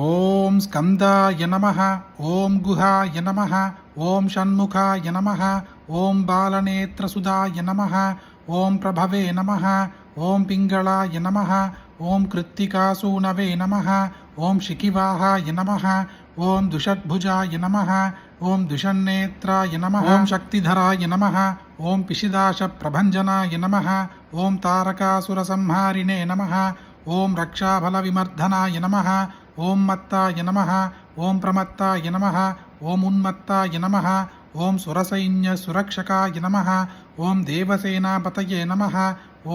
ஓம் ஸ்கந்தாய நமः. ஓம் குஹாய நமः. ஓம் ஷண்முகாய நமः. ஓம் பாலநேத்ரசுதாய நமः. ஓம் பிரபவே நமः. ஓம் பிங்களாய நமः. ஓம் கிருத்திகாசூனவே நமः. ஓம் ஷிகிவாஹாய நமः. ஓம் துஷட்புஜாய நமः. ஓம் துஷன்னேத்ராய நமः. ஓம் சக்திதராய நமः. ஓம் பிஷிதாசப்பிரபஞ்சனாய நமः. ஓம் தாரகாசுரசம்ஹாரிணே நமः. ஓம் ரக்ஷாபலவிமர்தனாய நமः. ஓம் மத்தாய நமः. ஓம் பிரமத்தாய நமः. ஓம் உன்மத்தாய நமः. ஓம் சுரசைன்ய சுரக்ஷகாய நமः. ஓம் தேவசேனாபதயே நமः.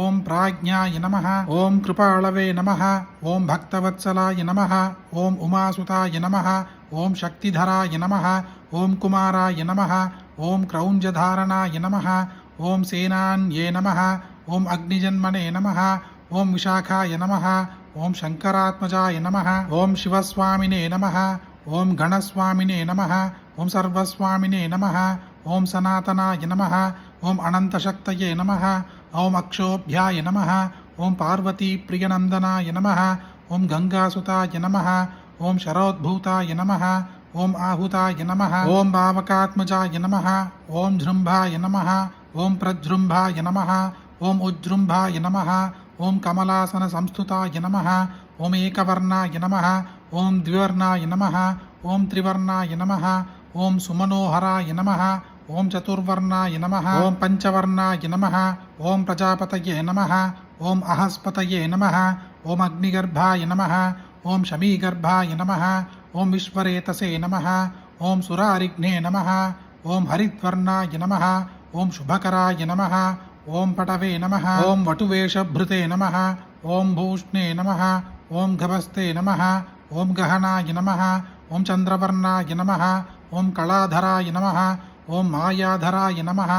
ஓம் பிராஜ்ஞாய நமः. ஓம் கிருபாளவே நமः. ஓம் பக்தவத்சலாய நமः. ஓம் உமாசுதாய நமः. ஓம் சக்திதராய நமः. ஓம் குமாராய நமः. ஓம் கிரௌஞ்சதாரணாய நமः. ஓம் சேனான்யே நமः. ஓம் அக்னிஜன்மனே நமः. ஓம் விஷாகாய நமः. ஓம் சங்கராத்மஜாய நமः. ஓம் சிவஸ்வாமினே நமः. ஓம் கணஸ்வாமினே நமः. ஓம் சர்வஸ்வாமினே நமः. ஓம் சனாதனாய நமः. ஓம் அனந்தசக்தயே நமः. ஓம் அக்ஷோபியாய நமः. ஓம் பார்வதி பிரியநந்தனாய நமः. ஓம் கங்காசுதாய நமः. ஓம் சரோத்பூதாய நமः. ஓம் ஆஹுதாய நமः. ஓம் பாவகாத்மஜாய நமः. ஓம் ஜృంభாய நமः. ஓம் பிரஜృంభாய நமः. ஓம் உஜ்ஜృంభாய நமः. ஓம் கமலாசன சம்ஸ்துதாய நமः. ஓம் ஏகவர்ணாய நமः. ஓம் த்விவர்ணாய நமः. ஓம் த்ரிவர்ணாய நமः. ஓம் சுமனோஹராய நமः. ஓம் சதுர்வர்ணாய நமः. ஓம் பஞ்சவர்ணாய நமः. ஓம் பிரஜாபதயே நமः. ஓம் அஹஸ்பதயே நமः. ஓம் அக்னிகர்ப்பாய நமः. ஓம் ஷமீகர்ப்பாய நமः. ஓம் விஸ்வரேதசே நமः. ஓம் சுராரிக்னே நமः. ஓம் ஹரித்வர்ணாய நமः. ஓம் சுபகராய நமः. ஓம் படவே நமः. ஓம் வட்டுவேஷப்ருதே நமः. ஓம் பூஷ்ணே நமः. ஓம் கபஸ்தே நமः. ஓம் கஹனாய நமः. ஓம் சந்திரவர்ணாய நமः. ஓம் கலாதராய நமः. ஓம் மாயாதராய நமः.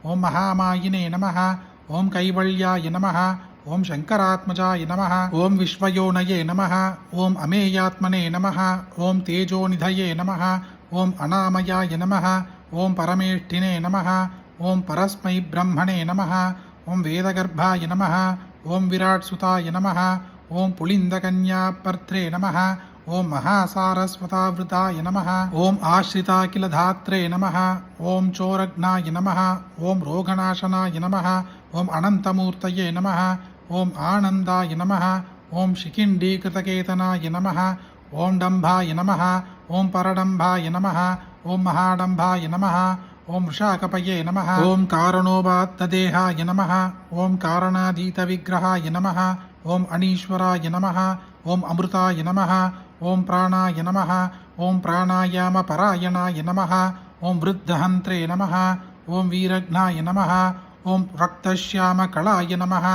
ஓம் மகாமாயினே நமः. ஓம் கைவல்யாய நமः. ஓம் சங்கராத்மஜாய நமः. ஓம் விஸ்வயோனயே நமः. ஓம் அமேயாத்மனே நமः. ஓம் தேஜோநிதயே நமः. ஓம் அநாமயாய நமः. ஓம் பரமேஷ்டினே நமः. ஓம் பரஸ்மை பிரம்மணே நமः. ஓம் வேதகர்ப்பாய நமः. ஓம் விராட்சுதாய நமः. ஓம் புலிந்தகன்யாபர்த்ரே நமः. ஓம் மகாசாரஸ்வதாவிருதாய நமः. ஓம் ஆஸ்ரிதாகிலதாத்ரே நமः. ஓம் சோரக்னாய நமः. ஓம் ரோகநாசனாய நமः. ஓம் அனந்தமூர்த்தயே நமः. ஓம் ஆனந்தாய நமः. ஓம் சிகிண்டீகிருதகேதனாய நமः. ஓம் டம்பாய நமः. ஓம் பரடம்பாய நமः. ஓம் மகாடம்பாய நமः. ஓம் ऋषाकपये नमः. ஓம் காரணோபாத்ததேகாய நமः. ஓம் காரணாதீதவிக்கிரகாய நமः. ஓம் அனீஸ்வராய நமः. ஓம் அமிர்தாய நமः. ஓம் பிராணாய நமः. ஓம் பிராணாயாமபராயணாய நமः. ஓம் விருத்தஹந்த்ரே நமः. ஓம் வீரக்னாய நமः. ஓம் ரக்தஷ்யாமகளாய நமः.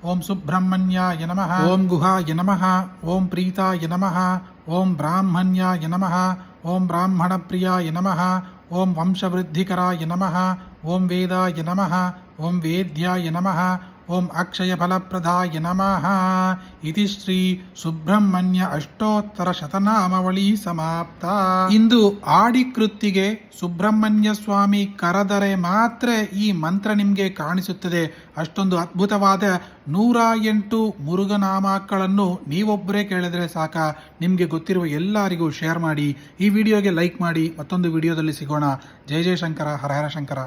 ஓம் சுப்பிரமணியாய நமः. ஓம் குஹாய நமः. ஓம் பிரீதாய நமः. ஓம் பிராமண்யாய நமः. ஓம் பிராமணப்பிரியாய நமः. ஓம் வம்சவிருத்திகராய நமः. ஓம் வேதாய நமः. ஓம் வேத்யாய நமः. ஓம் அக்ஷயபலப்பிரதாய நமः. இதி ஸ்ரீ ಸುಬ್ರಹ್ಮಣ್ಯ ಅಷ್ಟೋತ್ತರ ಶತನಾಮಾವಳಿ ಸಮಾಪ್ತ. ಇಂದು ಆಡಿಕೃತ್ತಿಗೆ ಸುಬ್ರಹ್ಮಣ್ಯ ಸ್ವಾಮಿ ಕರೆದರೆ ಮಾತ್ರ ಈ ಮಂತ್ರ ನಿಮಗೆ ಕಾಣಿಸುತ್ತದೆ. ಅಷ್ಟೊಂದು ಅದ್ಭುತವಾದ 108 ಮುರುಘನಾಮಗಳನ್ನು ನೀವೊಬ್ಬರೇ ಕೇಳಿದರೆ ಸಾಕ. ನಿಮಗೆ ಗೊತ್ತಿರುವ ಎಲ್ಲರಿಗೂ ಶೇರ್ ಮಾಡಿ, ಈ ವಿಡಿಯೋಗೆ ಲೈಕ್ ಮಾಡಿ. ಮತ್ತೊಂದು ವಿಡಿಯೋದಲ್ಲಿ ಸಿಗೋಣ. ಜಯ ಜಯ ಶಂಕರ, ಹರ ಹರ ಶಂಕರ.